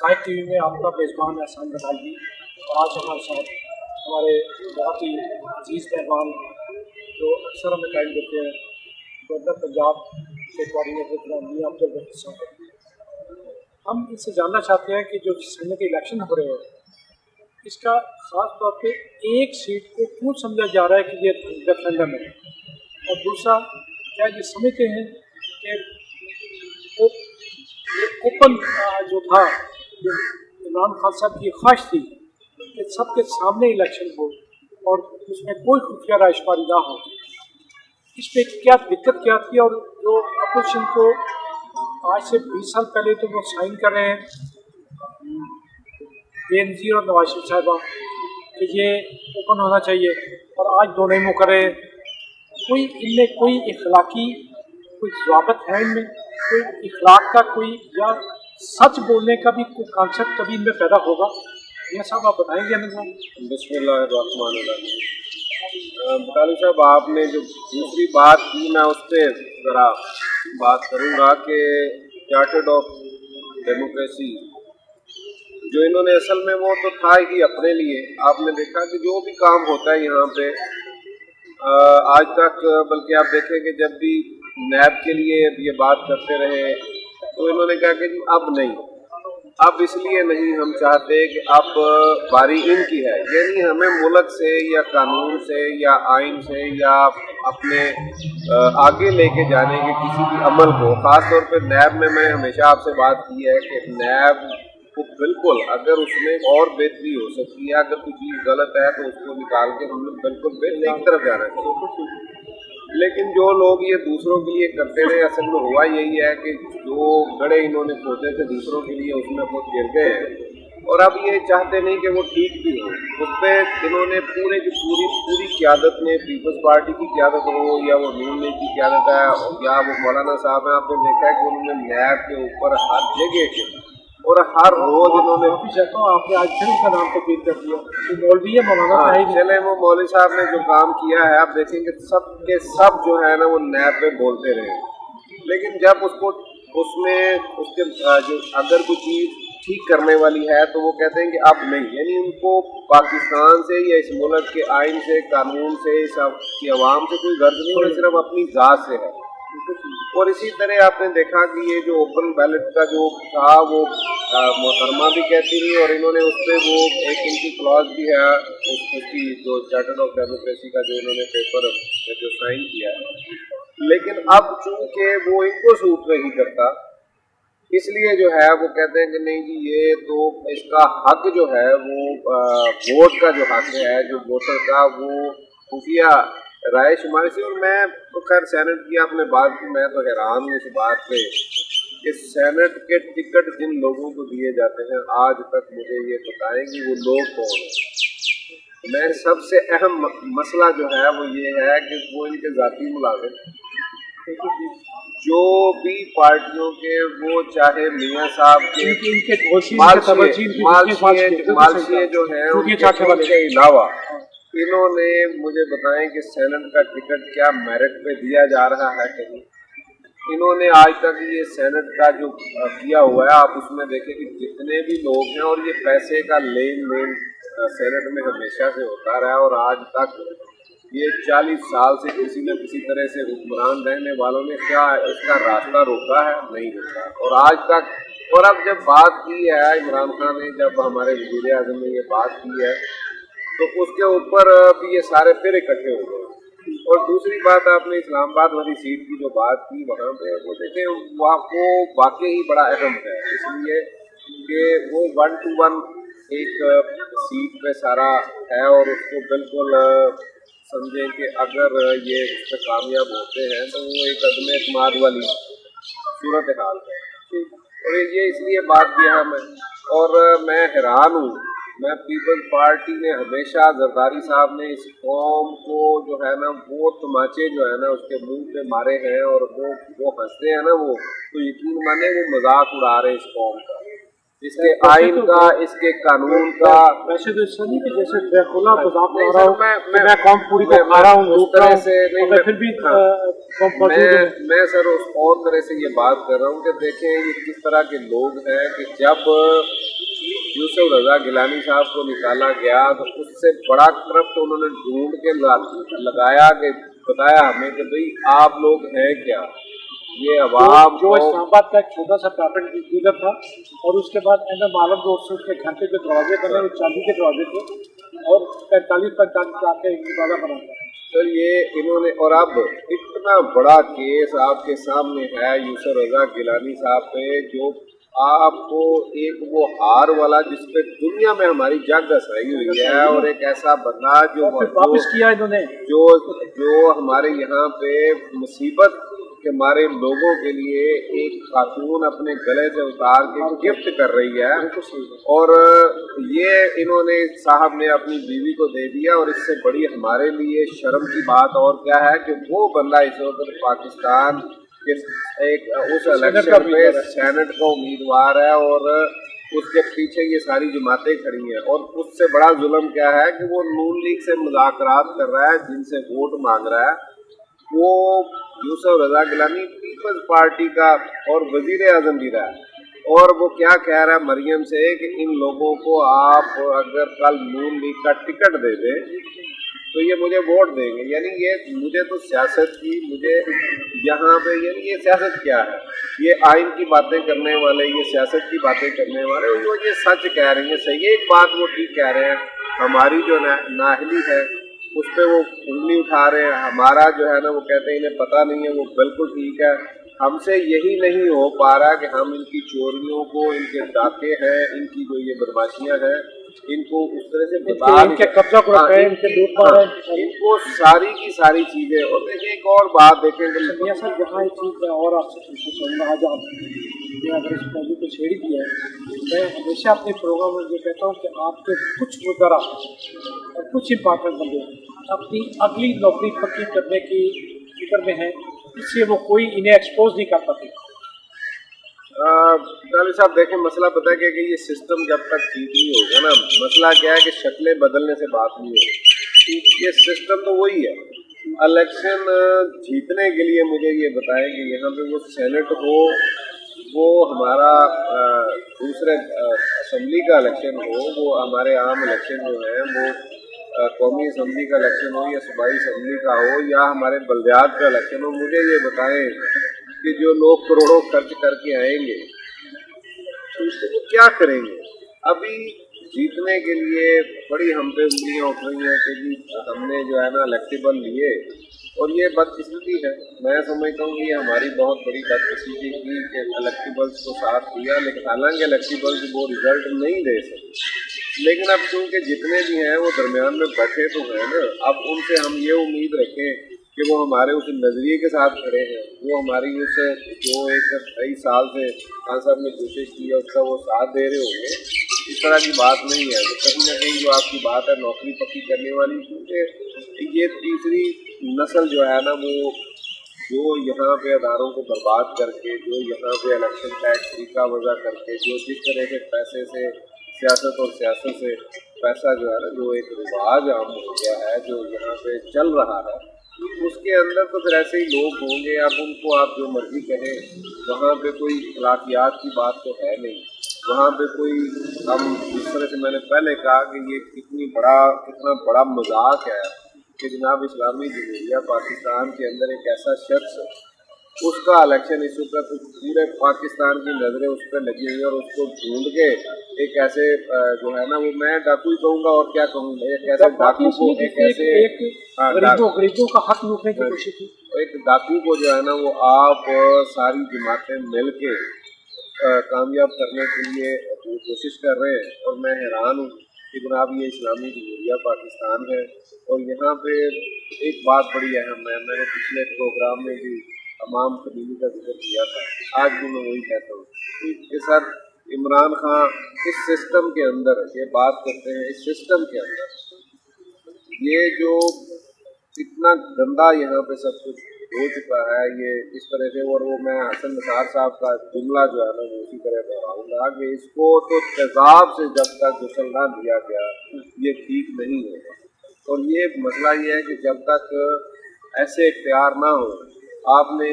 हक़ाइक़ TV में आपका मेज़बान एहसान रज़ाई। आज हमारे साथ हमारे बहुत ही अजीज़ मेहमान जो अक्सर हमें टाइम देते हैं, गवर्नर पंजाब के कोऑर्डिनेटर मियां अब्दुल वहीद साहब। हम इनसे जानना चाहते हैं कि जो सेनेट इलेक्शन हो रहे हैं, इसका ख़ास तौर पे एक सीट को क्यों समझा जा रहा है कि ये रेफरेंडम है, और दूसरा क्या ये समझते हैं कि ओपन जो था, जो इमरान खान साहब की ख्वाहिश थी कि सबके सामने इलेक्शन हो और उसमें कोई खुफिया रायशुमारी ना हो, इस पर क्या दिक्कत क्या थी? और जो अपोजिशन को आज से 20 साल पहले तो वो साइन कर रहे हैं बेनज़ीर और नवाज शरीफ साहबा कि ये ओपन होना चाहिए, और आज दोनों ही मुकर रहे हैं। कोई इनमें कोई इखलाकी कोई ज़वाबत है, इनमें कोई इखलाक का कोई या सच बोलने का भी कोई कॉन्सेप्ट कभी इनमें पैदा होगा? ये साहब आप बताएंगे हमें। बिस्मिल्लाहिर्रहमानिर्रहीम। बतालू साहब, आपने जो दूसरी बात की, मैं उस पर ज़रा बात करूँगा कि चार्टर्ड ऑफ डेमोक्रेसी जो इन्होंने असल में वो तो था ही अपने लिए। आपने देखा कि जो भी काम होता है यहाँ पे आज तक, बल्कि आप देखें कि जब भी नैब के लिए ये बात करते रहे तो इन्होंने कहा कि जी अब नहीं, अब इसलिए नहीं हम चाहते कि अब बारी इनकी है, यानी हमें मुल्क से या कानून से या आइन से या अपने आगे लेके जाने के किसी भी अमल को, ख़ास तौर पर नैब में मैं हमेशा आपसे बात की है कि नैब को बिल्कुल अगर उसमें और बेहतरी हो सकती है, अगर कोई चीज़ गलत है तो उसको निकाल के हम लोग बिल्कुल बेहतरी की तरफ जाना चाहिए। लेकिन जो लोग ये दूसरों के लिए करते रहे, असल में हुआ यही है कि जो गड़े इन्होंने खोदे थे दूसरों के लिए उसमें खुद गिर गए हैं, और अब ये चाहते नहीं कि वो ठीक भी हो। उस पर इन्होंने पूरे की पूरी क़यादत में, पीपल्स पार्टी की क़यादत हो या वो नून लीग की क़यादत है या वो मौलाना साहब हैं, आपने देखा है कि उन्होंने नैब के ऊपर हर जगह और हर रोज इन्होंने आपने आज फिर उसका नाम तब्दील कर दिया, तो मौलवी है मौलाना। चले वो मौलवी साहब ने जो काम किया है, आप देखेंगे सब के सब जो है ना वो नैब में बोलते रहे, लेकिन जब उसको उसमें उसके जो अगर कोई चीज़ ठीक करने वाली है तो वो कहते हैं कि अब नहीं, यानी उनको पाकिस्तान से या इस मुल्क के आइन से, कानून से, इसकी आवाम से कोई गर्ज नहीं है, सिर्फ अपनी ज़ात से है। और इसी तरह आपने देखा कि ये जो ओपन बैलेट का जो था वो मोहतरमा भी कहती रही, और इन्होंने उस पर वो एक इनकी क्लॉज भी है उसकी जो चार्टर्ड ऑफ डेमोक्रेसी का जो इन्होंने पेपर जो साइन किया है, लेकिन अब चूँकि वो इनको सूट नहीं करता, इसलिए जो है वो कहते हैं कि नहीं जी ये तो इसका हक जो है वो वोट का जो हक है, जो वोटर का, वो खुफिया राय शुमारी से। और मैं तो खैर सेनेट की आपने बात की, मैं तो हैरान हूँ इस बात पे कि सेनेट के टिकट जिन लोगों को दिए जाते हैं, आज तक मुझे ये बताएं कि वो लोग कौन हैं। मैं सबसे अहम मसला जो है वो ये है कि वो इनके ज़ाती मुलाजिम जो भी पार्टियों के, वो चाहे मियाँ साहब के मालशिए जो हैं उनके अलावा, इन्होंने मुझे बताएं कि सेनेट का टिकट क्या मेरिट पे दिया जा रहा है कहीं? इन्होंने आज तक ये सेनेट का जो किया हुआ है, आप उसमें देखें कि जितने भी लोग हैं, और ये पैसे का लेन देन सेनेट में हमेशा से होता रहा, और आज तक ये 40 साल से किसी न किसी तरह से हुक्मरान रहने वालों ने क्या इसका रास्ता रोका है? नहीं रोका, और आज तक। और अब जब बात की है इमरान खान ने, जब हमारे वज़ीर आज़म ने ये बात की है, तो उसके ऊपर भी ये सारे फिर इकट्ठे हो गए। और दूसरी बात, आपने इस्लामाबाद वाली सीट की जो बात की, वहाँ पे वो देखें वो वाकई ही बड़ा अहम है, इसलिए कि वो 1 to 1 एक सीट पे सारा है, और उसको बिल्कुल समझें कि अगर ये उस पर कामयाब होते हैं तो वो एक अदम एतमाद वाली सूरत हाल है। और ये इसलिए बात किया है मैं, और मैं हैरान हूँ, मैं पीपल्स पार्टी ने हमेशा, जरदारी साहब ने इस कौम को जो है ना वो तमाचे जो है ना उसके मुंह पे मारे हैं, और वो हंसते हैं ना, वो तो यकीन माने वो मजाक उड़ा रहे हैं इस कौम का। इसके आइन का, इसके कानून का। वैसे तो ऐसा नहीं कि जैसे ड्रैकुला मजाक नहीं बना रहा सर, हूँ मैं कौम पूरी को खा रहा हूँ, उस लूट रहा तरह हूँ, से नहीं, मगर फिर भी कौम मौजूद है। मैं सर उस और तरह से ये बात कर रहा हूँ कि देखें ये किस तरह के लोग हैं कि जब यूसुफ रजा गिलानी साहब को निकाला गया तो उससे बड़ा करप्ट उन्होंने ढूंढ के लगाया कि बताया हमें कि भाई आप लोग हैं क्या, ये अवाम जो इस्लामाबाद का एक छोटा सा प्राइवेट डीलर था और उसके बाद एम आलम रोड से उसके घर के जो दरवाजे बने वो चांदी के दरवाजे थे और 45 लाख वाला बना था। सर ये इन्होंने, और अब इतना बड़ा केस आपके सामने है यूसुफ रजा गिलानी साहब पे, जो आपको एक वो हार वाला जिसपे दुनिया में हमारी जग हसाई हुई है, और एक ऐसा बंदा जो वापस किया इन्होंने, जो हमारे यहाँ पे मुसीबत के हमारे लोगों के लिए एक खातून अपने गले से उतार के गिफ्ट कर रही है, और ये इन्होंने साहब ने अपनी बीवी को दे दिया। और इससे बड़ी हमारे लिए शर्म की बात और क्या है कि वो बंदा इस वक्त पाकिस्तान के एक उस इलेक्शन पे सेनेट का उम्मीदवार है और उसके पीछे ये सारी जमातें खड़ी हैं। और उससे बड़ा जुल्म क्या है कि वो नून लीग से मुज़ाकरात कर रहा है, जिनसे वोट मांग रहा है। वो यूसुफ रजा गिलानी पीपल्स पार्टी का और वजीर आजम भी रहा है, और वो क्या कह रहा है मरियम से कि इन लोगों को आप अगर कल नून लीग का टिकट दे दें तो ये मुझे वोट देंगे। यानी ये मुझे तो सियासत की, मुझे यहाँ पे यानी ये सियासत क्या है, ये आइन की बातें करने वाले, ये सियासत की बातें करने वाले, वो ये सच कह रहे हैं। सही एक बात वो ठीक कह रहे हैं, हमारी जो नाहली है उस पर वो उंगली उठा रहे हैं, हमारा जो है ना वो कहते हैं इन्हें पता नहीं है, वो बिल्कुल ठीक है। हमसे यही नहीं हो पा रहा कि हम इनकी चोरियों को, इनके डाके हैं, इनकी जो ये बदमाशियां हैं, इनको उस तरह से बता इनके कब्जा को रखा है, इनके लूट मार रहे हैं, इनको सारी की सारी चीजें। और देखिए एक और बात देखें मियां साहब, यहाँ एक चीज़ मैं और आपसे पूछना चाहूँगा, आज आपने अगर इस पहलू को छेड़ दिया है, मैं हमेशा अपने प्रोग्राम में ये कहता हूँ कि आपके कुछ वज़रा और कुछ इंपॉर्टेंट बंदे अपनी अगली नौकरी पक्की करने की फिक्र में हैं, इससे वो कोई इन्हें एक्सपोज नहीं कर पाते। गाली साहब देखें, मसला पता है कि ये सिस्टम जब तक ठीक नहीं होगा ना, मसला क्या है कि शक्लें बदलने से बात नहीं होगी। ये सिस्टम तो वही है। इलेक्शन जीतने के लिए मुझे ये बताएं कि यहाँ पे वो सेनेट हो, वो हमारा दूसरे असम्बली का इलेक्शन हो, वो हमारे आम इलेक्शन जो है वो कौमी असम्बली का इलेक्शन हो या सूबाई असम्बली का हो या हमारे बल्दियात का इलेक्शन हो, मुझे ये बताएं कि जो लोग करोड़ों खर्च करके आएंगे तो वो क्या करेंगे। अभी जीतने के लिए बड़ी हम पे उंगलियाँ उठ रही हैं कि जी हमने जो है ना इलेक्टेबल लिए, और ये बदकिस्मती है। मैं समझता हूँ कि ये हमारी बहुत बड़ी बदकिस्मती थी कि इलेक्टेबल्स को साथ दिया, लेकिन हालांकि इलेक्टेबल्स वो रिजल्ट नहीं दे सके। लेकिन अब चूँकि जितने भी हैं वो दरमियान में बैठे तो हैं ना, अब उनसे हम ये उम्मीद रखें कि वो हमारे उस नज़रिए के साथ खड़े हैं, वो हमारी उस जो एक कई साल से खान साहब ने कोशिश की है उसका वो साथ दे रहे होंगे। इस तरह की बात नहीं है। तो कहीं ना कहीं जो आपकी बात है नौकरी पक्की करने वाली, क्योंकि ये तीसरी नस्ल जो है ना वो जो यहाँ पे अदारों को बर्बाद करके, जो यहाँ पे इलेक्शन टैक्स तरीका वजह करके, जो जिस तरह के पैसे से सियासत और सियासत से पैसा जो है ना जो एक रिवाज आम हो गया है जो यहाँ पे चल रहा है, उसके अंदर तो फिर ऐसे ही लोग होंगे। अब उनको आप जो मर्जी कहें, वहाँ पे कोई इखलाकियात की बात तो है नहीं, वहाँ पे कोई हम जिस तरह से मैंने पहले कहा कि ये कितना बड़ा मजाक है कि जनाब इस्लामी जमहूरिया पाकिस्तान के अंदर एक ऐसा शख्स, उसका इलेक्शन इस वक्त पूरे पाकिस्तान की नज़रें उस पर लगी हुई है और उसको ढूंढ के एक ऐसे जो है ना वो मैं डाकू ही कहूँगा और क्या कहूँगा, एक ऐसे डाकू को एक ऐसे गरीबों का हक लूटने की कोशिश की, एक डाकू को जो है ना वो आप सारी जमातें मिल के कामयाब करने के लिए कोशिश कर रहे हैं। और मैं हैरान हूँ कि जनाब ये इस्लामी जमहूरिया पाकिस्तान है। और यहाँ पे एक बात बड़ी अहम है, मैंने पिछले प्रोग्राम में भी तमाम कबीले का जिक्र किया था, आज भी मैं वही कहता हूँ कि सर इमरान खान इस सिस्टम के अंदर ये बात करते हैं, इस सिस्टम के अंदर ये जो इतना गंदा यहाँ पे सब कुछ ہو چکا ہے یہ اس طرح سے، اور وہ میں حسن نثار صاحب کا جملہ جو ہے نا وہ اسی طرح دہراؤں گا کہ اس کو تو تیزاب سے جب تک غسل نہ دیا گیا یہ ٹھیک نہیں ہوگا. اور یہ مسئلہ یہ ہے کہ جب تک ایسے اختیار نہ ہو، آپ نے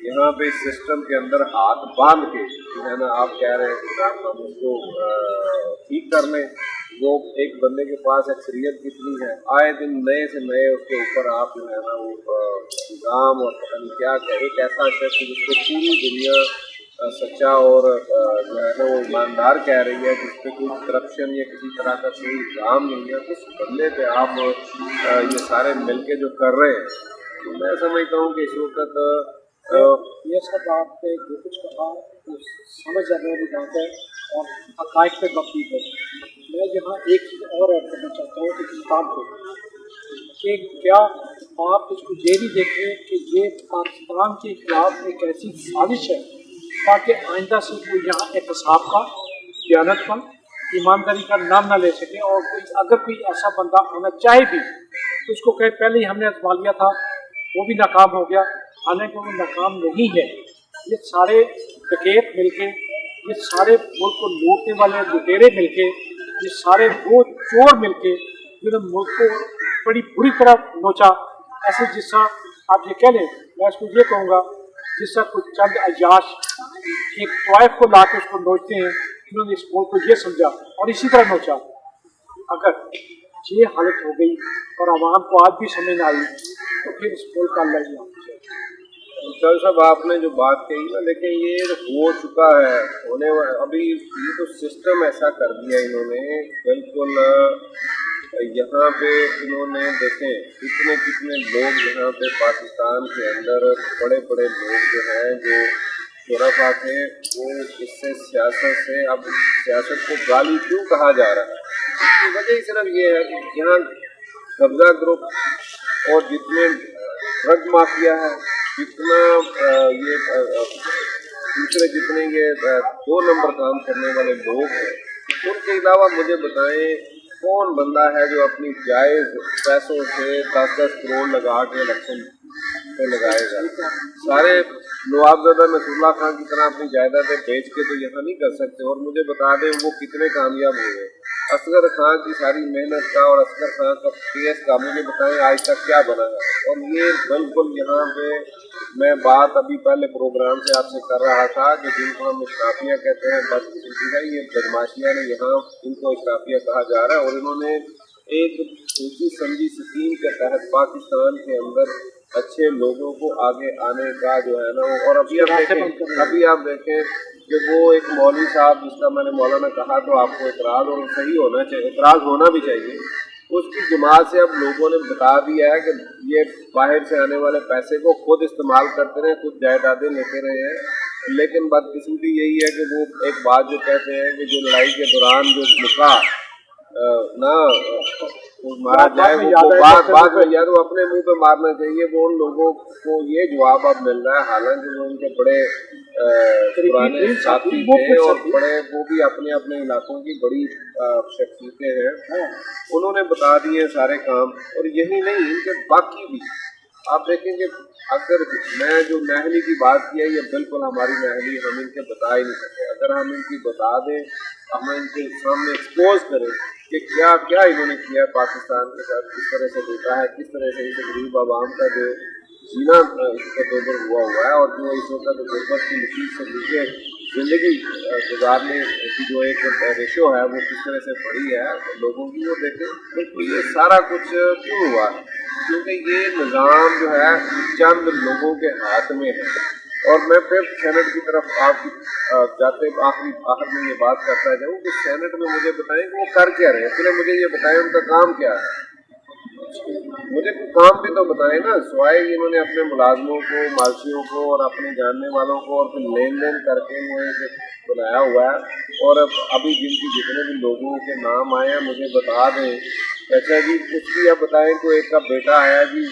یہاں پہ سسٹم کے اندر ہاتھ باندھ کے جو ہے نا آپ کہہ رہے ہیں کہ ہم اس کو ٹھیک کر لیں. وہ ایک بندے کے پاس اکثریت کتنی ہے، آئے دن نئے سے نئے اس کے اوپر آپ جو ہے نا وہ نظام اور پتہ نہیں کیا کہ ایک ایسا شخص جس کو پوری دنیا سچا اور جو ہے نا وہ ایماندار کہہ رہی ہے، جس پہ کوئی کرپشن یا کسی طرح کا کوئی الزام نہیں ہے، اس بندے پہ آپ یہ سارے مل کے جو کر رہے ہیں. تو میں سمجھتا ہوں کہ اس وقت یہ سب آپ نے جو کچھ کہا وہ سمجھ جانے والی بات ہے اور حقائق پہ مبنی ہے. میں یہاں ایک چیز اور ایڈ کرنا چاہتا ہوں اس کتاب کو کہ کیا آپ اس کو یہ بھی دیکھیں کہ یہ پاکستان کے خلاف ایک ایسی سازش ہے تاکہ آئندہ سے کوئی یہاں احتساب کا، دیانت کا، ایمانداری کا نام نہ لے سکے، اور اگر کوئی ایسا بندہ آنا چاہے بھی تو اس کو کہے پہلے ہی ہم نے آزما لیا تھا وہ بھی ناکام ہو گیا. حالانکہ وہ ناکام نہیں ہے. یہ سارے ڈکیت مل کے، یہ سارے ملک کو لوٹنے والے لٹیرے مل کے، یہ سارے وہ چور مل کے جنہوں نے ملک کو بڑی بری طرح نوچا. ایسے جس طرح آپ یہ کہہ لیں، میں اس کو یہ کہوں گا جس طرح کچھ چند عیاش ایک طوائف کو لا کے اس کو نوچتے ہیں، انہوں نے اس ملک کو یہ سمجھا اور اسی طرح نوچا. اگر یہ حالت ہو گئی اور عوام کو آج بھی سمجھ نہ آئی تو پھر اس ملک کا اللہ ہی ہے. سر صاحب آپ نے جو بات کہی نا، دیکھیں یہ ہو چکا ہے، ہونے ابھی یہ تو سسٹم ایسا کر دیا انہوں نے بالکل. یہاں پہ انہوں نے دیکھیں کتنے لوگ یہاں پہ پاکستان کے اندر بڑے بڑے لوگ جو ہیں جو شرفا تھے، وہ اس سے سیاست سے اب سیاست کو گالی کیوں کہا جا رہا ہے؟ اس کی وجہ ہی صرف یہ ہے کہ یہاں قبضہ گروپ اور جتنے ڈرگ مافیا ہے، جتنا یہ دوسرے جتنے یہ 2 نمبر کام کرنے والے لوگ ہیں، ان کے علاوہ مجھے بتائیں کون بندہ ہے جو اپنی جائز پیسوں سے 10 کروڑ لگا کے الیکشن پہ لگائے گا؟ سارے نوابزادہ نصر اللہ خان کی طرح اپنی جائیدادیں بیچ کے تو یہاں نہیں کر سکتے. اور مجھے بتا دیں وہ کتنے کامیاب ہوئے. اصغر خان کی ساری محنت کا اور اصغر خان کا کیس کا مجھے بتائیں آج تک کیا بنا ہے. اور یہ بالکل یہاں پہ میں بات ابھی پہلے پروگرام سے آپ سے کر رہا تھا کہ جن کو ہم اشرافیہ کہتے ہیں، بدقسمتی ہے یہ بدماشیاں نے یہاں ان کو اشرافیہ کہا جا رہا ہے. اور انہوں نے ایک سوچی سمجھی اسکیم کے تحت پاکستان کے اندر اچھے لوگوں کو آگے آنے کا جو ہے نا وہ، اور ابھی آپ دیکھیں کہ وہ ایک مولوی صاحب جس کا میں نے مولانا کہا تو آپ کو اعتراض اور صحیح ہونا چاہیے، اعتراض ہونا بھی چاہیے، اس کی جماعت سے اب لوگوں نے بتا دیا ہے کہ یہ باہر سے آنے والے پیسے کو خود استعمال کرتے رہے، خود جائیدادیں لیتے رہے ہیں. لیکن بدقسمتی یہی ہے کہ وہ ایک بات جو کہتے ہیں کہ جو لڑائی کے دوران جو مکا نہ مارا جائے وہ بات میں یا تو اپنے منہ پہ مارنا چاہیے. وہ ان لوگوں کو یہ جواب اب مل رہا ہے، حالانکہ وہ ان کے بڑے پرانے ساتھی تھے اور بڑے وہ بھی اپنے اپنے علاقوں کی بڑی شخصیتیں ہیں، انہوں نے بتا دیے سارے کام. اور یہی نہیں کہ باقی بھی آپ دیکھیں گے، اگر میں جو نہلی کی بات کی ہے یہ بالکل ہماری نہلی ہم ان کے بتا ہی نہیں سکتے. اگر ہم ان کی بتا دیں، ہم ان کے سامنے ایکسپوز کریں کہ کیا کیا انہوں نے کیا پاکستان کے ساتھ، کس طرح سے دیکھا ہے، کس طرح سے ان غریب عوام کا جو جینا اس کا دوبر ہوا ہے، اور جو اس وقت غربت کی مصیبت سے نیچے زندگی گزارنے کی جو ایک ریشو ہے وہ کس طرح سے بڑھی ہے لوگوں کی، وہ دیکھیں. یہ سارا کچھ کیوں ہوا ہے؟ کیونکہ یہ نظام جو ہے چند لوگوں کے ہاتھ میں ہے. اور میں پھر سینٹ کی طرف آپ جاتے آخر میں یہ بات کرتا جاؤں کہ سینٹ میں مجھے بتائیں کہ وہ کر کیا رہے ہیں. پہلے مجھے یہ بتائیں ان کا کام کیا ہے، مجھے کوئی کام بھی تو بتائیں نا، سوائے انہوں نے اپنے ملازموں کو، مالشیوں کو اور اپنے جاننے والوں کو اور پھر لین دین کر کے وہ بنایا ہوا ہے. اور ابھی جن کی جتنے بھی لوگوں کے نام آئے ہیں مجھے بتا دیں. اچھا جی اس کی اب بتائیں کوئی ایک کا بیٹا آیا جی،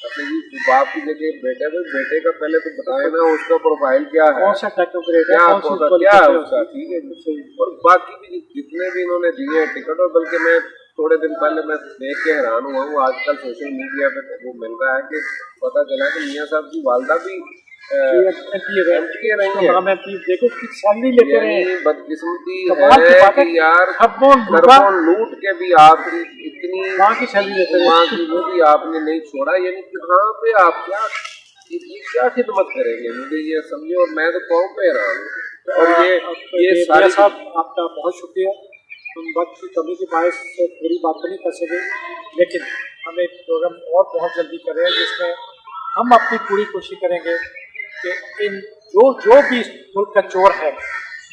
اچھا جی باپ کی جگہ بیٹے تو بیٹے کا پہلے تو بتائیں نا اس کا پروفائل کیا ہے، کیا ہے اس کا، ٹھیک ہے. اور باقی بھی جتنے بھی انہوں نے دیے ہیں ٹکٹ، اور بلکہ میں थोड़े दिन पहले मैं देख के हैरान हुआ हूँ, आजकल सोशल मीडिया पे वो मिल रहा है कि पता चला कि मियाँ साहब की वालदा भी एमपी रही है। हम एमपी देखो कि सैलरी लेते रहे यानी बदकिस्मती कमाल की है बात है कि यार खरबों खरबों लूट के भी आपकी इतनी माँ की सैलरी लेते रहे माँ की वो भी आपने नहीं छोड़ा, यानी कहाँ पे आप क्या खिदमत करेंगे, मुझे ये समझे। और मैं तो कौम पे हैरान हूँ। और ये मियां सारी साहब आपका बहुत शुक्रिया। हम वक्त की कमी के बायस से पूरी बात तो नहीं कर सके, लेकिन हम एक प्रोग्राम और बहुत जल्दी कर रहे हैं जिसमें हम अपनी पूरी कोशिश करेंगे कि इन जो भी इस मुल्क का चोर है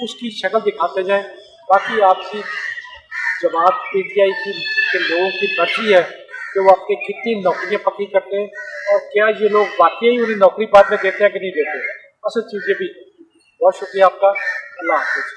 उसकी शक्ल दिखाते जाएं। बाकी आपकी जमात पीटीआई के लोगों की मर्जी है कि वो आपके कितनी नौकरियां पक्की करते हैं और क्या ये लोग वाकई उन्हें नौकरी बाद में देते हैं कि नहीं देते। असल चीज़ ये भी। बहुत शुक्रिया आपका। अल्लाह हाफिज़।